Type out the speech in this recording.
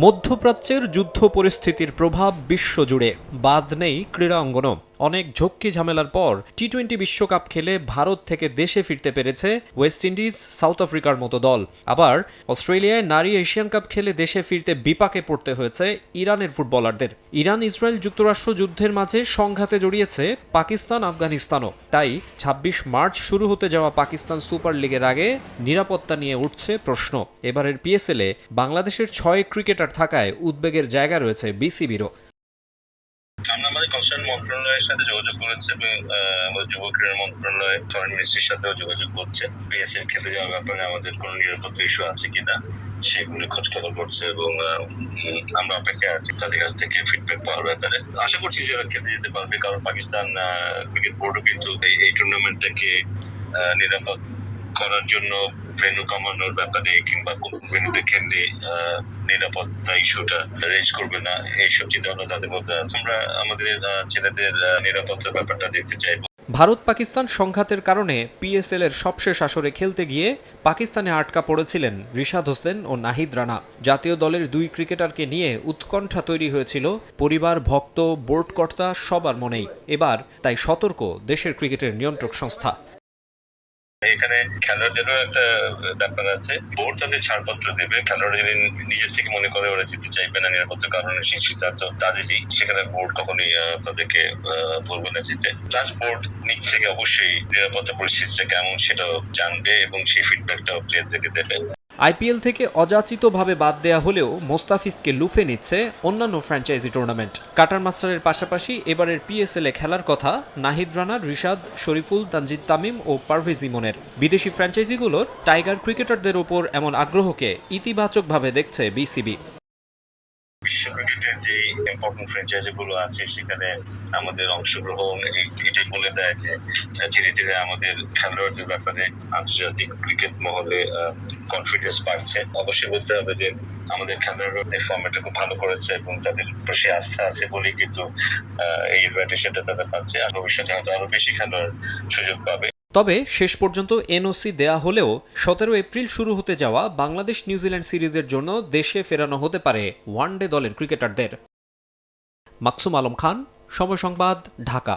মধ্যপ্রাচ্যের যুদ্ধ পরিস্থিতির প্রভাব বিশ্বজুড়ে, বাদ নেই ক্রীড়া অঙ্গনও। অনেক ঝক্কি ঝামেলার পর টি-20 বিশ্বকাপ খেলে ভারত থেকে দেশে ফিরতে পেরেছে ওয়েস্ট ইন্ডিজ, সাউথ আফ্রিকার মতো দল। আবার অস্ট্রেলিয়ায় নারী এশিয়ান কাপ খেলে দেশে ফিরতে বিপাকে পড়তে হয়েছে ইরানের ফুটবলারদের। ইরান ইসরায়েল যুক্তরাষ্ট্র যুদ্ধের মাঝে সংঘাতে জড়িয়েছে পাকিস্তান, আফগানিস্তানও। তাই ২৬ মার্চ শুরু হতে যাওয়া পাকিস্তান সুপার লিগের আগে নিরাপত্তা নিয়ে উঠছে প্রশ্ন। এবারের পিএসএলে বাংলাদেশের ৬ ক্রিকেটার থাকায় উদ্বেগের জায়গা রয়েছে বিসিবিরও। আমরা আমাদের কনসার্ন মন্ত্রণালয়ের সাথে যোগাযোগ করেছি এবং আমাদের যুব ক্রীড়া মন্ত্রণালয় ফরেন মিনিস্ট্রির সাথেও যোগাযোগ করছে। পিএসএল খেলতে যাওয়ার ব্যাপারে আমাদের কোনো নিরাপত্তা ইস্যু আছে কিনা সেগুলো খোঁজ খবর করছে এবং আমরা অপেক্ষায় আছি তাদের কাছ থেকে ফিডব্যাক পাওয়ার ব্যাপারে। আশা করছি যে ওরা খেলতে যেতে পারবে, কারণ পাকিস্তান ক্রিকেট বোর্ডও কিন্তু এই টুর্নামেন্টটাকে নিরাপদ করার জন্য ভেন্যু কমানোর ব্যাপারে কিংবা কোন ভেন্যুতে খেললে নিরাপত্তা ইস্যুটা রেজ করবে না, এইসব চিন্তা ভাবনা তাদের মধ্যে আছে। আমরা আমাদের ছেলেদের নিরাপত্তার ব্যাপারটা দেখতে চাইবো। ভারত পাকিস্তান সংঘাতের কারণে পিএসএল এর সবশেষ আসরে খেলতে গিয়ে পাকিস্তানে আটকা পড়েছিলেন রিশাদ হোসেন ও নাহিদ রানা। জাতীয় দলের দুই ক্রিকেটারকে নিয়ে উৎকণ্ঠা তৈরি হয়েছিল পরিবার, ভক্ত, বোর্ড কর্তা সবার মনেই। এবার তাই সতর্ক দেশের ক্রিকেটের নিয়ন্ত্রক সংস্থা। এখানে খেলোয়াড়দেরও একটা ব্যাপার আছে, বোর্ড তাদের ছাড়পত্র দেবে। খেলোয়াড় যদি নিজের থেকে মনে করে ওরা জিততে চাইবে না নিরাপত্তার কারণে, সেই সিদ্ধান্ত তাদেরই, সেখানে বোর্ড কখনোই তাদেরকে বলবে না জিতে। প্লাস বোর্ড নিজ থেকে অবশ্যই নিরাপত্তা পরিস্থিতিটা কেমন সেটাও জানবে এবং সেই ফিডব্যাকটাও প্লেয়ারদেরকে দেবে। আইপিএল থেকে অযাচিতভাবে বাদ দেয়া হলেও মোস্তাফিজকে লুফে নিচ্ছে অন্যান্য ফ্র্যাঞ্চাইজি টুর্নামেন্ট। কাটার মাস্টারের পাশাপাশি এবারের পিএসএলে খেলার কথা নাহিদ রানার, রিশাদ, শরীফুল, তানজিদ তামিম ও পারভেজ ইমনের। বিদেশি ফ্র্যাঞ্চাইজিগুলোর টাইগার ক্রিকেটারদের ওপর এমন আগ্রহকে ইতিবাচকভাবে দেখছে বিসিবি। বিশ্ব ক্রিকেটের যে ইম্পর্টেন্ট ফ্র্যাঞ্চাইজি গুলো আছে সেখানে আমাদের অংশগ্রহণ এটাই বলে দেয় যে ধীরে ধীরে আমাদের খেলোয়াড়দের ব্যাপারে আন্তর্জাতিক ক্রিকেট মহলে কনফিডেন্স বাড়ছে। অবশ্যই বলতে হবে যে আমাদের খেলোয়াড়রা এই ফর্মেটটা খুব ভালো করেছে এবং তাদের প্রতি আস্থা আছে বলেই কিন্তু এই ইনভাইটেশনটা তারা পাচ্ছে। আর ভবিষ্যতে হয়তো আরো বেশি খেলোয়াড় সুযোগ পাবে। তবে শেষ পর্যন্ত এনওসি দেয়া হলেও ১৭ এপ্রিল শুরু হতে যাওয়া বাংলাদেশ নিউজিল্যান্ড সিরিজের জন্য দেশে ফেরানো হতে পারে ওয়ানডে দলের ক্রিকেটারদের। মাকসুম আলম খান, সময় সংবাদ, ঢাকা।